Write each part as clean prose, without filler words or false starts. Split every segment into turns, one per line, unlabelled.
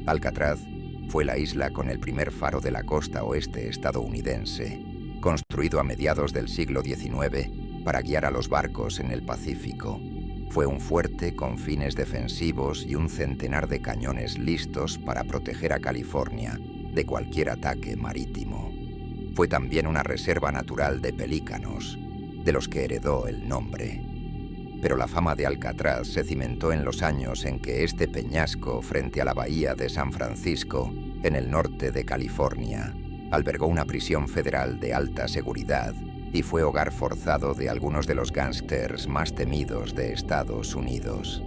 Alcatraz fue la isla con el primer faro de la costa oeste estadounidense, construido a mediados del siglo XIX para guiar a los barcos en el Pacífico. Fue un fuerte con fines defensivos y un centenar de cañones listos para proteger a California de cualquier ataque marítimo. Fue también una reserva natural de pelícanos, de los que heredó el nombre. Pero la fama de Alcatraz se cimentó en los años en que este peñasco, frente a la bahía de San Francisco, en el norte de California, albergó una prisión federal de alta seguridad y fue hogar forzado de algunos de los gángsters más temidos de Estados Unidos.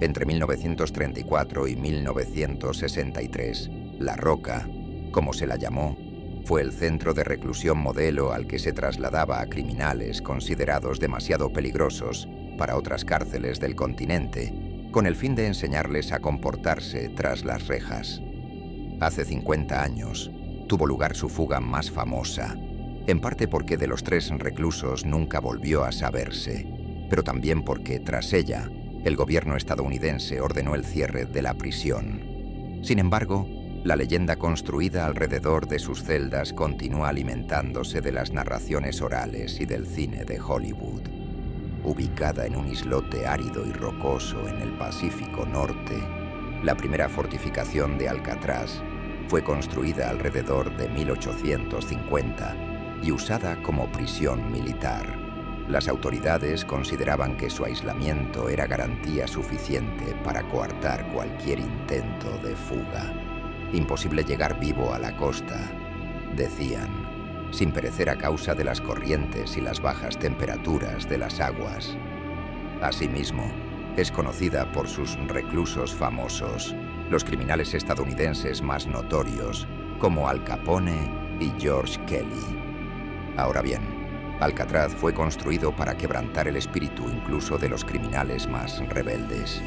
Entre 1934 y 1963, La Roca, como se la llamó, fue el centro de reclusión modelo al que se trasladaba a criminales considerados demasiado peligrosos para otras cárceles del continente, con el fin de enseñarles a comportarse tras las rejas. Hace 50 años, tuvo lugar su fuga más famosa, en parte porque de los 3 reclusos nunca volvió a saberse, pero también porque, tras ella, el gobierno estadounidense ordenó el cierre de la prisión. Sin embargo, la leyenda construida alrededor de sus celdas continúa alimentándose de las narraciones orales y del cine de Hollywood. Ubicada en un islote árido y rocoso en el Pacífico Norte, la primera fortificación de Alcatraz fue construida alrededor de 1850 y usada como prisión militar. Las autoridades consideraban que su aislamiento era garantía suficiente para coartar cualquier intento de fuga. Imposible llegar vivo a la costa, decían, sin perecer a causa de las corrientes y las bajas temperaturas de las aguas. Asimismo, es conocida por sus reclusos famosos, los criminales estadounidenses más notorios, como Al Capone y George Kelly. Ahora bien, Alcatraz fue construido para quebrantar el espíritu incluso de los criminales más rebeldes.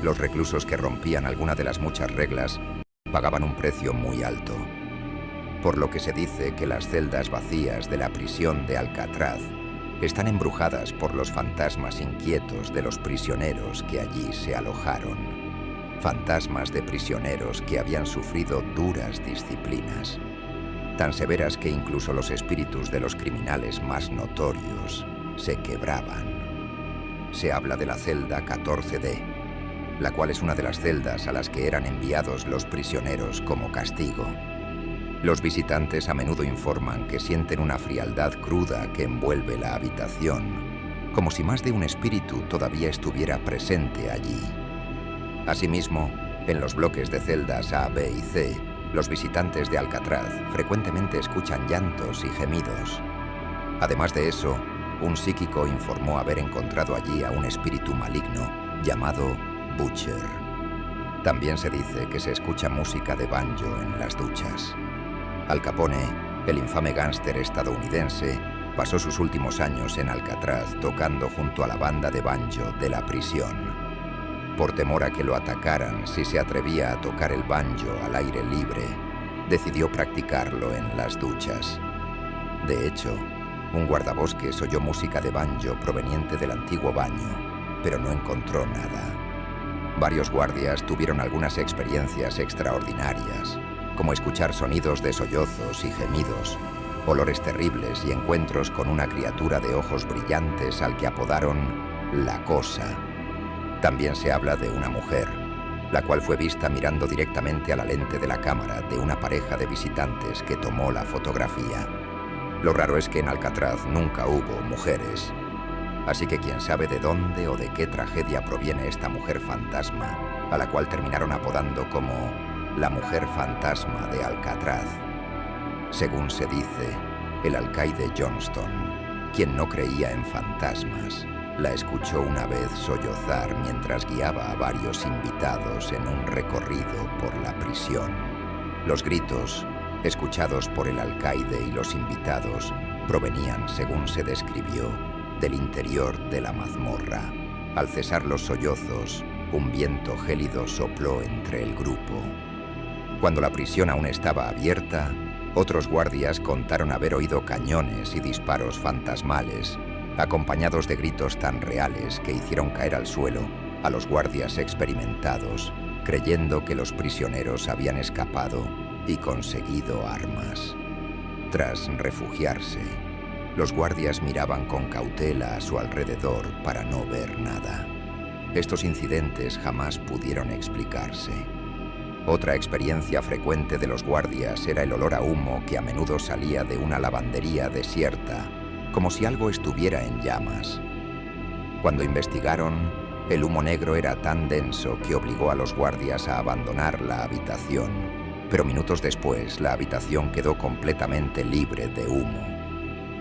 Los reclusos que rompían alguna de las muchas reglas pagaban un precio muy alto, por lo que se dice que las celdas vacías de la prisión de Alcatraz están embrujadas por los fantasmas inquietos de los prisioneros que allí se alojaron. Fantasmas de prisioneros que habían sufrido duras disciplinas, tan severas que incluso los espíritus de los criminales más notorios se quebraban. Se habla de la celda 14D, la cual es una de las celdas a las que eran enviados los prisioneros como castigo. Los visitantes a menudo informan que sienten una frialdad cruda que envuelve la habitación, como si más de un espíritu todavía estuviera presente allí. Asimismo, en los bloques de celdas A, B y C, los visitantes de Alcatraz frecuentemente escuchan llantos y gemidos. Además de eso, un psíquico informó haber encontrado allí a un espíritu maligno llamado Butcher. También se dice que se escucha música de banjo en las duchas. Al Capone, el infame gángster estadounidense, pasó sus últimos años en Alcatraz tocando junto a la banda de banjo de la prisión. Por temor a que lo atacaran si se atrevía a tocar el banjo al aire libre, decidió practicarlo en las duchas. De hecho, un guardabosques oyó música de banjo proveniente del antiguo baño, pero no encontró nada. Varios guardias tuvieron algunas experiencias extraordinarias, como escuchar sonidos de sollozos y gemidos, olores terribles y encuentros con una criatura de ojos brillantes al que apodaron La Cosa. También se habla de una mujer, la cual fue vista mirando directamente a la lente de la cámara de una pareja de visitantes que tomó la fotografía. Lo raro es que en Alcatraz nunca hubo mujeres, así que quién sabe de dónde o de qué tragedia proviene esta mujer fantasma, a la cual terminaron apodando como la Mujer Fantasma de Alcatraz. Según se dice, el alcaide Johnston, quien no creía en fantasmas, la escuchó una vez sollozar mientras guiaba a varios invitados en un recorrido por la prisión. Los gritos, escuchados por el alcaide y los invitados, provenían, según se describió, del interior de la mazmorra. Al cesar los sollozos, un viento gélido sopló entre el grupo. Cuando la prisión aún estaba abierta, otros guardias contaron haber oído cañones y disparos fantasmales, acompañados de gritos tan reales que hicieron caer al suelo a los guardias experimentados creyendo que los prisioneros habían escapado y conseguido armas. Tras refugiarse, los guardias miraban con cautela a su alrededor para no ver nada. Estos incidentes jamás pudieron explicarse. Otra experiencia frecuente de los guardias era el olor a humo que a menudo salía de una lavandería desierta, como si algo estuviera en llamas. Cuando investigaron, el humo negro era tan denso que obligó a los guardias a abandonar la habitación, pero minutos después la habitación quedó completamente libre de humo.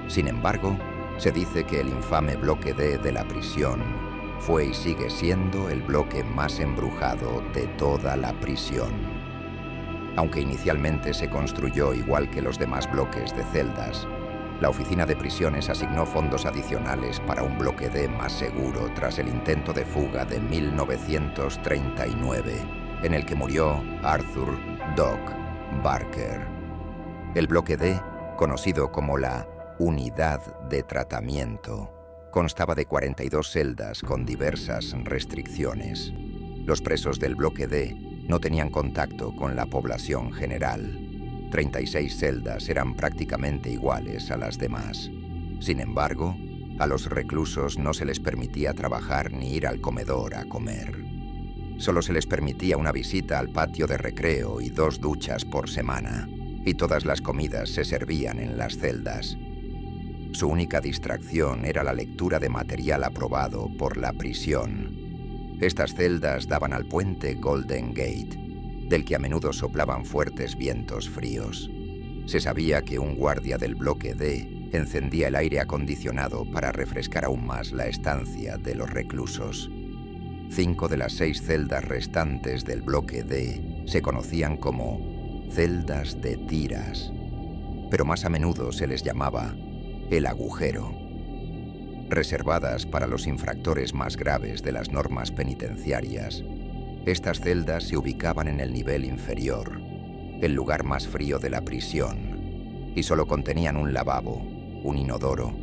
Sin embargo, se dice que el infame bloque D de la prisión fue y sigue siendo el bloque más embrujado de toda la prisión. Aunque inicialmente se construyó igual que los demás bloques de celdas, la oficina de prisiones asignó fondos adicionales para un bloque D más seguro tras el intento de fuga de 1939, en el que murió Arthur Doc Barker. El bloque D, conocido como la Unidad de Tratamiento, constaba de 42 celdas con diversas restricciones. Los presos del bloque D no tenían contacto con la población general. 36 celdas eran prácticamente iguales a las demás. Sin embargo, a los reclusos no se les permitía trabajar ni ir al comedor a comer. Solo se les permitía una visita al patio de recreo y 2 duchas por semana, y todas las comidas se servían en las celdas. Su única distracción era la lectura de material aprobado por la prisión. Estas celdas daban al puente Golden Gate, del que a menudo soplaban fuertes vientos fríos. Se sabía que un guardia del bloque D encendía el aire acondicionado para refrescar aún más la estancia de los reclusos. 5 de las 6 celdas restantes del bloque D se conocían como celdas de tiras, pero más a menudo se les llamaba el agujero. Reservadas para los infractores más graves de las normas penitenciarias, estas celdas se ubicaban en el nivel inferior, el lugar más frío de la prisión, y solo contenían un lavabo, un inodoro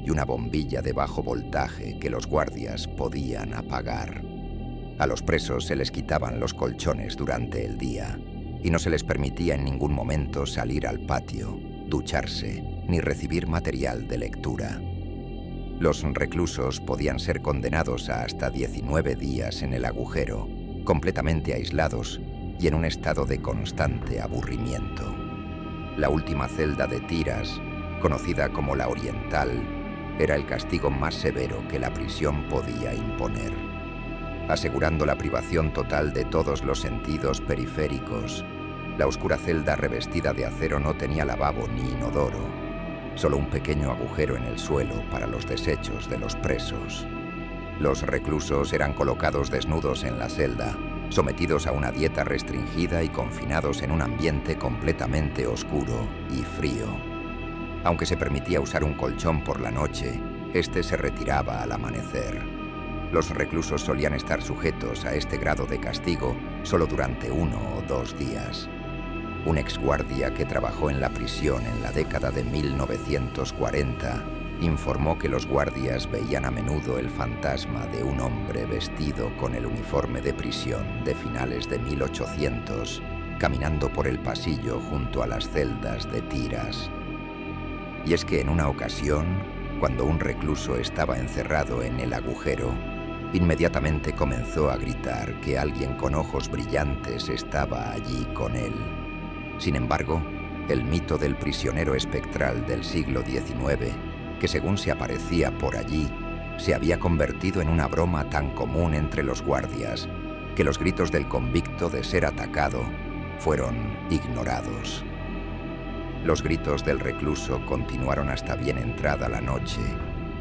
y una bombilla de bajo voltaje que los guardias podían apagar. A los presos se les quitaban los colchones durante el día y no se les permitía en ningún momento salir al patio, ducharse ni recibir material de lectura. Los reclusos podían ser condenados a hasta 19 días en el agujero, completamente aislados y en un estado de constante aburrimiento. La última celda de tiras, conocida como la Oriental, era el castigo más severo que la prisión podía imponer, asegurando la privación total de todos los sentidos periféricos. La oscura celda revestida de acero no tenía lavabo ni inodoro, solo un pequeño agujero en el suelo para los desechos de los presos. Los reclusos eran colocados desnudos en la celda, sometidos a una dieta restringida y confinados en un ambiente completamente oscuro y frío. Aunque se permitía usar un colchón por la noche, este se retiraba al amanecer. Los reclusos solían estar sujetos a este grado de castigo solo durante 1 o 2 días. Un exguardia que trabajó en la prisión en la década de 1940 informó que los guardias veían a menudo el fantasma de un hombre vestido con el uniforme de prisión de finales de 1800, caminando por el pasillo junto a las celdas de tiras. Y es que en una ocasión, cuando un recluso estaba encerrado en el agujero, inmediatamente comenzó a gritar que alguien con ojos brillantes estaba allí con él. Sin embargo, el mito del prisionero espectral del siglo XIX, que según se aparecía por allí, se había convertido en una broma tan común entre los guardias que los gritos del convicto de ser atacado fueron ignorados. Los gritos del recluso continuaron hasta bien entrada la noche,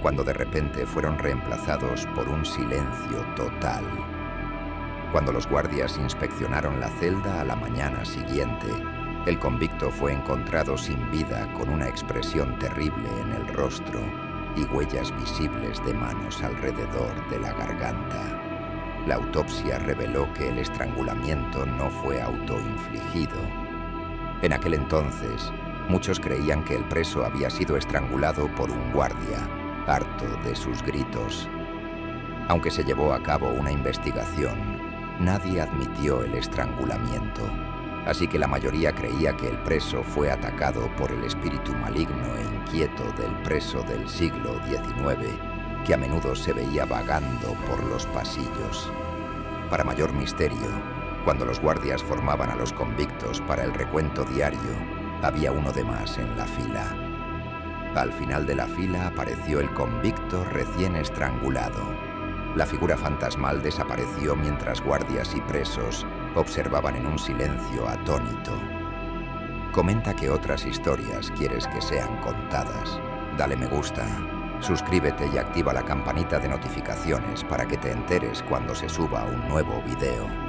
cuando de repente fueron reemplazados por un silencio total. Cuando los guardias inspeccionaron la celda a la mañana siguiente, el convicto fue encontrado sin vida con una expresión terrible en el rostro y huellas visibles de manos alrededor de la garganta. La autopsia reveló que el estrangulamiento no fue autoinfligido. En aquel entonces, muchos creían que el preso había sido estrangulado por un guardia, harto de sus gritos. Aunque se llevó a cabo una investigación, nadie admitió el estrangulamiento, así que la mayoría creía que el preso fue atacado por el espíritu maligno e inquieto del preso del siglo XIX, que a menudo se veía vagando por los pasillos. Para mayor misterio, cuando los guardias formaban a los convictos para el recuento diario, había uno de más en la fila. Al final de la fila apareció el convicto recién estrangulado. La figura fantasmal desapareció mientras guardias y presos observaban en un silencio atónito. Comenta qué otras historias quieres que sean contadas. Dale me gusta, suscríbete y activa la campanita de notificaciones para que te enteres cuando se suba un nuevo video.